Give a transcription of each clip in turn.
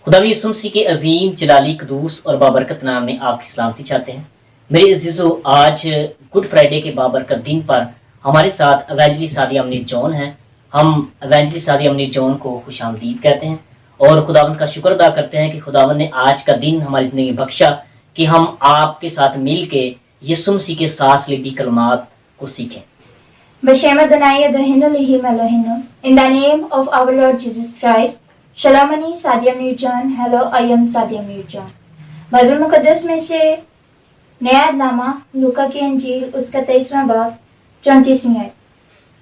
خدا یسوع مسیح کے عظیم جلالی قدوس اور بابرکت نام میں آپ کی سلامتی چاہتے ہیں۔ میرے عزیزو، آج گڈ فرائیڈے کے بابرکت دن پر ہمارے ساتھ ایونجلسٹ سعدیہ منیر جون ہیں۔ ہم ایونجلسٹ سعدیہ منیر جون کو خوش آمدید کہتے ہیں اور خداوند کا شکر ادا کرتے ہیں کہ خداوند نے آج کا دن ہماری زندگی میں بخشا کہ ہم آپ کے ساتھ مل کے یسوع مسیح کے سانس لیدی کلمات کو سیکھیں۔ B'Shem Adonai Elohim Elohim Elohim. In the name of our Lord Jesus Christ. Shalom ani Sadia Mir John. Hello, I am Sadia Mir John. Bible मुकद्दस में से नया नामा लूका की अंजील उसका 23वां बाब 34वीं आयत।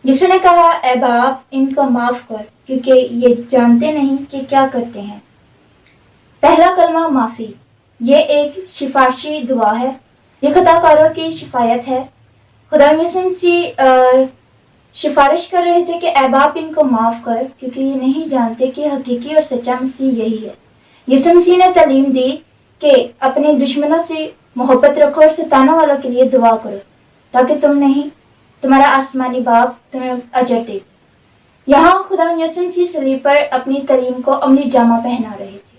यीशु ने कहा, ऐ बाप, इनको माफ कर क्योंकि ये जानते नहीं कि क्या करते हैं। पहला कलमा माफी। ये एक शिफाशी दुआ है। ये खताकारों की शिफायत है। खुदा यीशु मसीह सिफारिश कर रहे थे कि ऐ बाप, इनको माफ कर क्योंकि ये नहीं जानते कि हकीकी और सच्चा मसीह यही है। यीशु मसीह ने तालीम दी कि अपने दुश्मनों से मोहब्बत रखो और शैतानों वालों के लिए दुआ करो ताकि तुम्हारा आसमानी बाप तुम्हें अजर दे। यहाँ खुदा यीशु मसीह सलीब पर अपनी तालीम को अमली जामा पहना रहे थे।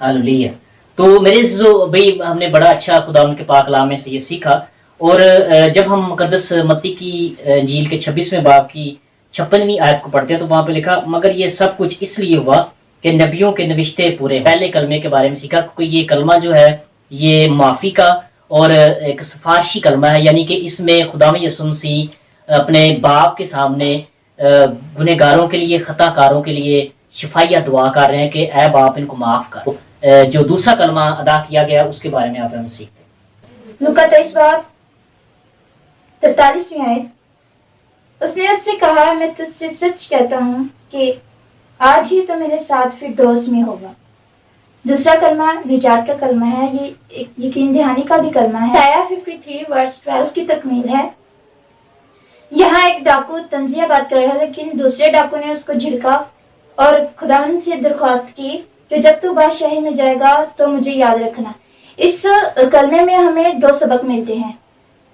हालेलुया। तो मेरे भाई, हमने बड़ा अच्छा खुदा के पाक कलाम में से ये सीखा। और जब हम मुकद्दस मत्ती की इंजील के 26वें बाब की 56वीं आयत को पढ़ते हैं तो वहां पे लिखा, मगर ये सब कुछ इसलिए हुआ कि नबियों के नविश्ते पूरे। पहले कलमे के बारे में सीखा क्योंकि ये कलमा जो है ये माफ़ी का और एक सिफारशी कलमा है, यानी कि इसमें खुदा यीशु मसीह अपने बाप के सामने गुनहगारों के लिए, खताकारों के लिए शिफाइया दुआ कर रहे हैं कि ऐ बाप, इनको माफ़ कर। जो दूसरा कलमा अदा किया गया उसके बारे में आप हम सीखते हैं। लूका 23 बाब 43वीं आयत। उसने उससे कहा, मैं तुझसे सच कहता हूँ कि आज ही तो मेरे साथ फिरदौस में होगा। दूसरा कलमा निजात का कलमा है। ये एक यकीन दहानी का भी कलमा है। आया 53 वर्स 12 की तकमील है। यहाँ एक डाकू तंजिया बात कर रहा है, लेकिन दूसरे डाकू ने उसको झिड़का और खुदावंद से दरख्वास्त की कि जब तू बादशाही में जाएगा तो मुझे याद रखना। इस कलमे में हमें 2 सबक मिलते हैं।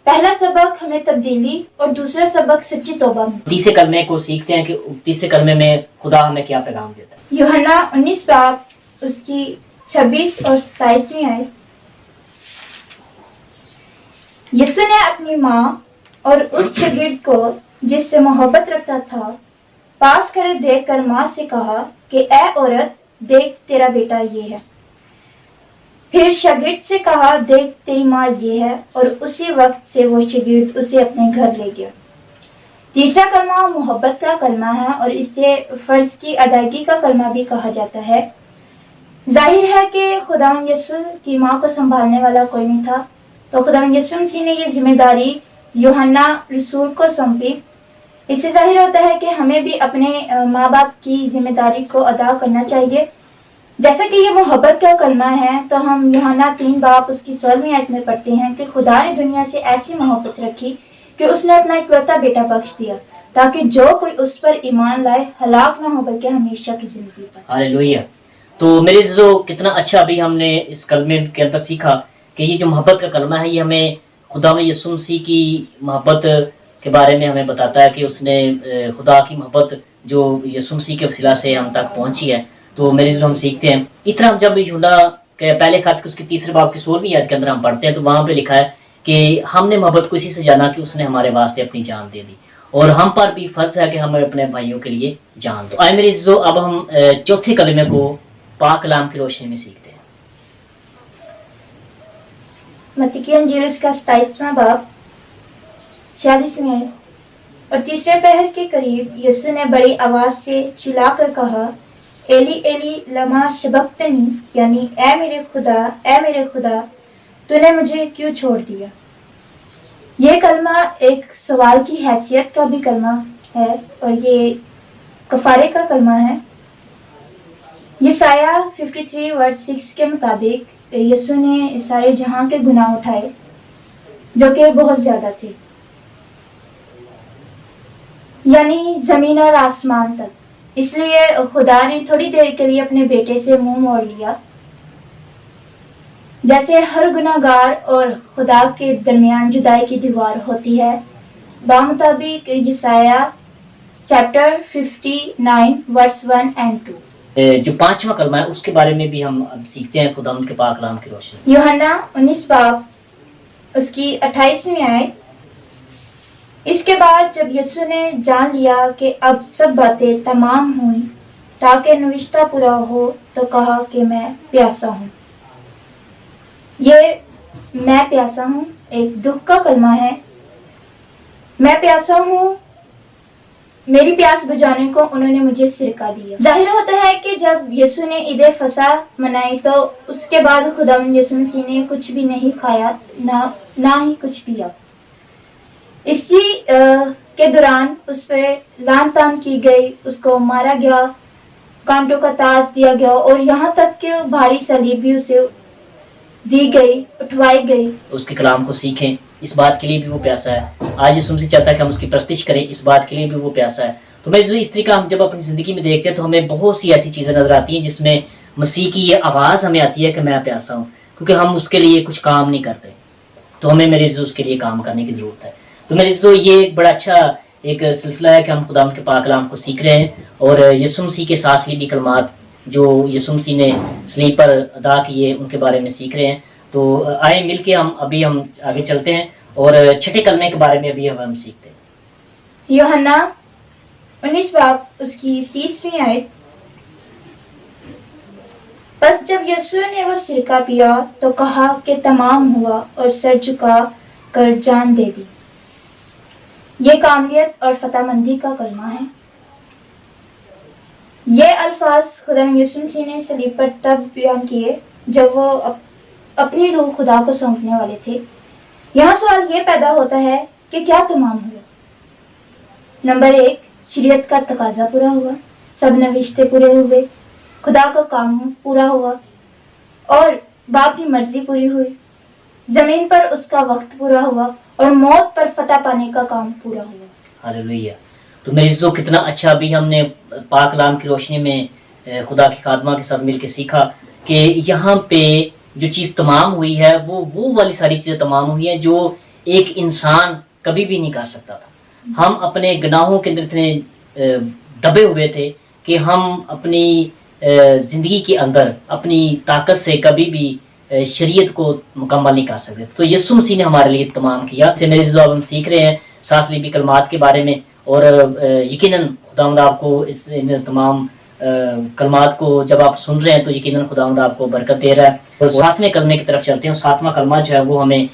पहला सबक हमें तब्दीली और दूसरा सबक सच्ची तौबा। तीसरे कलमे को सीखते हैं कि तीसरे कलमे में खुदा हमें क्या पैगाम देता है। यूहन्ना 19 बाब उसकी 26 और 27वीं आयत। यीशु ने अपनी माँ और उस शागिर्द को जिससे मोहब्बत रखता था पास खड़े देखकर माँ से कहा कि ऐ औरत, देख तेरा बेटा ये है। फिर शागिर्द से कहा, देख तेरी माँ ये है, और उसी वक्त से वो शागिर्द उसे अपने घर ले गया। तीसरा कलमा मोहब्बत का कलमा है और इसे फर्ज की अदायगी का कलमा भी कहा जाता है। जाहिर है कि खुदा यीशु की माँ को संभालने वाला कोई नहीं था, तो खुदा यीशु मसीह ने ये जिम्मेदारी यूहन्ना रसूल को सौंपी। इससे जाहिर होता है कि हमें भी अपने माँ बाप की जिम्मेदारी को अदा करना चाहिए। जैसा कि ये मोहब्बत का कलमा है तो हम यूहन्ना 3 बाब उसकी 16वीं आयत में पढ़ते हैं कि खुदा ने दुनिया से ऐसी मोहब्बत रखी कि उसने अपना इकलौता बेटा बख्श दिया ताकि जो कोई उस पर ईमान लाए हलाक न हो बल्कि हमेशा की जिंदगी पाए। हालेलुया। तो मेरे जो कितना अच्छा अभी हमने इस कलमे के अंदर सीखा कि ये जो मोहब्बत का कलमा है ये हमें खुदा में यीशु मसीह की मोहब्बत के बारे में हमें बताता है कि उसने खुदा की मोहब्बत जो यीशु मसीह के वसीला से हम तक पहुंची है। तो मेरे जो हम सीखते हैं इस तरह हम जब यूहन्ना के पहले खत उसके 3 बाब की 16वीं आयत के अंदर हम पढ़ते हैं तो वहां पे लिखा है कि हमने मोहब्बत को इसी से जाना कि उसने हमारे वास्ते अपनी जान दे दी और हम पर भी फर्ज है कि हम अपने भाइयों के लिए जान दो। आए मेरे जो अब हम चौथे कलमे को पाक कलाम की रोशनी में सीखते हैं। मत्ती की इंजील उसका 27वां बाब 46वीं आयत। और तीसरे पहर के करीब यीशु ने बड़ी आवाज से चिल्लाकर कहा, एली एली लमा शबक्तनी, यानी ऐ मेरे खुदा तूने मुझे क्यों छोड़ दिया। ये कलमा एक सवाल की हैसियत का भी कलमा है और ये कफारे का कलमा है। यसाया 53 वर्स 6 के मुताबिक यीशु ने सारे जहां के गुनाह उठाए जो कि बहुत ज्यादा थे, यानी जमीन और आसमान तक। इसलिए खुदा ने थोड़ी देर के लिए अपने बेटे से मुंह मोड़ लिया। जैसे हर गुनाहगार और खुदा के दरमियान जुदाई की दीवार होती है, बामुताबिक यसाया चैप्टर 59 वर्स 1 and 2। جو 5واں کلمہ ہے اس کے بارے میں بھی ہم اب سیکھتے ہیں خداوند کے پاک کلام کی روشنی۔ यूहन्ना 19 बाब उसकी 28वीं आयत। इसके बाद जब यीशु ने जान लिया कि अब सब बातें तमाम हुई ताकि नविश्ता पूरा हो तो कहा कि मैं प्यासा हूँ। ये मैं प्यासा हूँ एक दुख का कलमा है। मैं प्यासा हूँ, मेरी प्यास बुझाने को उन्होंने मुझे सिरका दिया। जाहिर होता है कि जब यीशु ने ईद फसा मनाई तो उसके बाद खुदावंद यीशु मसीह ने कुछ भी नहीं खाया ना ही कुछ पिया। इसी के दौरान उस पर लान तान की गई, उसको मारा गया, कांटों का ताज दिया गया और यहाँ तक कि भारी सलीब भी उसे दी गई, उठवाई गई। उसके कलाम को सीखें, इस बात के लिए भी वो प्यासा है। आज यीशु मसीह चाहता है कि हम उसकी प्रस्तिश करें, इस बात के लिए भी वो प्यासा है। तो मैं इस तरीका हम जब अपनी जिंदगी में देखते हैं तो हमें बहुत सी ऐसी चीजें नजर आती हैं जिसमें मसीह की ये आवाज हमें आती है कि मैं प्यासा हूँ, क्योंकि हम उसके लिए कुछ काम नहीं करते। तो हमें मेरे इज्जो उसके लिए काम करने की जरूरत है। तो मेरे इज्जो ये एक बड़ा अच्छा एक सिलसिला है कि हम खुदावंद के पाक कलाम को सीख रहे हैं और यीशु मसीह के 7 सलीबी कलमात जो यीशु मसीह ने सलीब पर अदा किए उनके बारे में सीख रहे हैं। तो आए मिल के हम आगे चलते हैं और 6ठे कलमे के बारे में अभी हम सीखते हैं। यूहन्ना 19 बाब उसकी 30वीं आयत। बस जब यीशु ने वो सिरका पिया तो कहा कि तमाम हुआ और सर झुका कर जान दे दी। ये कामलियत और फतेहमंदी का कलमा है। ये अल्फाज खुदा यीशु मसीह ने सलीब पर तब बयान किए जब वो अपनी रूह खुदा को सौंपने वाले थे। यहाँ सवाल ये पैदा होता है कि क्या तमाम हुआ। नंबर 1, शरीयत का तकाजा पूरा हुआ, सब नविश्ते पूरे हुए, खुदा का काम पूरा हुआ और बाप की मर्जी पूरी हुई, जमीन पर उसका वक्त पूरा हुआ और मौत पर फतह पाने का काम पूरा हुआ। हालेलुया। तो मेरे इज्जो कितना अच्छा भी हमने पाक कलाम की रोशनी में खुदा की खादमा के साथ मिलकर सीखा कि यहाँ पे जो चीज़ तमाम हुई है वो वाली सारी चीज़ें तमाम हुई हैं जो एक इंसान कभी भी नहीं कर सकता था। हम अपने गुनाहों के अंदर इतने दबे हुए थे कि हम अपनी जिंदगी के अंदर अपनी ताकत से कभी भी शरीयत को मुकम्मल नहीं कर सकते। तो यीशु मसीह ने हमारे लिए तमाम किया। से मेरे इज्जो हम सीख रहे हैं 7 सलीबी कलमात के बारे में और यकीनन खुदावंद आपको इन तमाम कलमात को जब आप सुन रहे हैं तो यकीनन खुदावंद आपको बरकत दे रहा है। और 7वें कलमे की तरफ चलते हैं। 7वां कलमा जो है वो हमें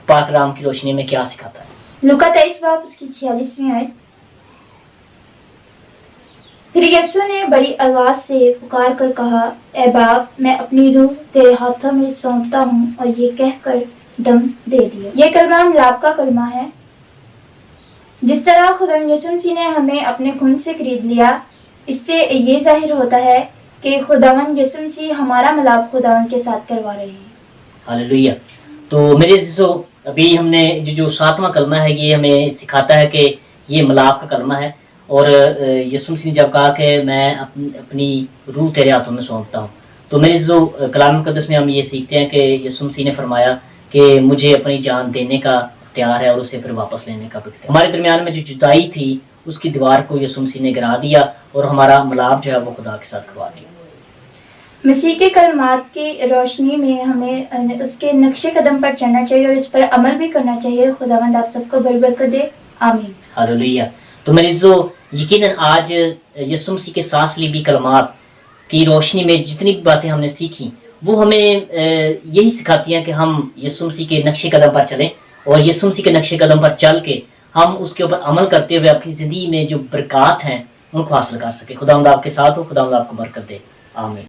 पाक कलाम की रोशनी में क्या सिखाता है। लूका 23 बाब उसकी 46वीं आयत। फिर यीशु ने बड़ी आवाज से पुकार कर कहा, ए बाप, मैं अपनी रूह तेरे हाथों में सौंपता हूँ, और ये कहकर दम दे दिया। ये कलमा मिलाप का कलमा है। जिस तरह खुदा यीशु मसीह ने हमें अपने खून से खरीद लिया, इससे ये जाहिर होता है कि खुदावंद यीशु मसीह हमारा मिलाप खुदावंद के साथ करवा रहे हैं। हालेलुया। तो मेरे अजीजों, अभी हमने जो 7वां कलमा है ये हमें सिखाता है कि ये मिलाप का कलमा है और यीशु मसीह ने जब कहा कि मैं अपनी रूह तेरे हाथों में सौंपता हूँ, तो मेरे जो कलाम मुकद्दस में हम ये सीखते हैं कि यीशु मसीह ने फरमाया कि मुझे अपनी जान देने का इख्तियार है और उसे फिर वापस लेने का भी। हमारे दरमियान में जो जुदाई थी उसकी दीवार को यीशु मसीह ने गिरा दिया और हमारा मिलाप जो है वो खुदा के साथ करवा दिया। मसीह के कलमात की रोशनी में हमें उसके नक्शे कदम पर चलना चाहिए और इस पर अमल भी करना चाहिए। खुदावंद आप सबको बड़ी बरकत दे, आमीन। हालेलुया। तो मेरे जो यकीनन आज यीशु मसीह के 7 सलीबी कलमात की रोशनी में जितनी बातें हमने सीखी वो हमें यही सिखाती हैं कि हम यीशु मसीह के नक्शे कदम पर चलें और यीशु मसीह के नक्शे कदम पर चल के हम उसके ऊपर अमल करते हुए अपनी जिंदगी में जो बरकत हैं उनको हासिल कर सके। खुदावंद आपके साथ हो, खुदावंद आपको बरकत दे, आमीन।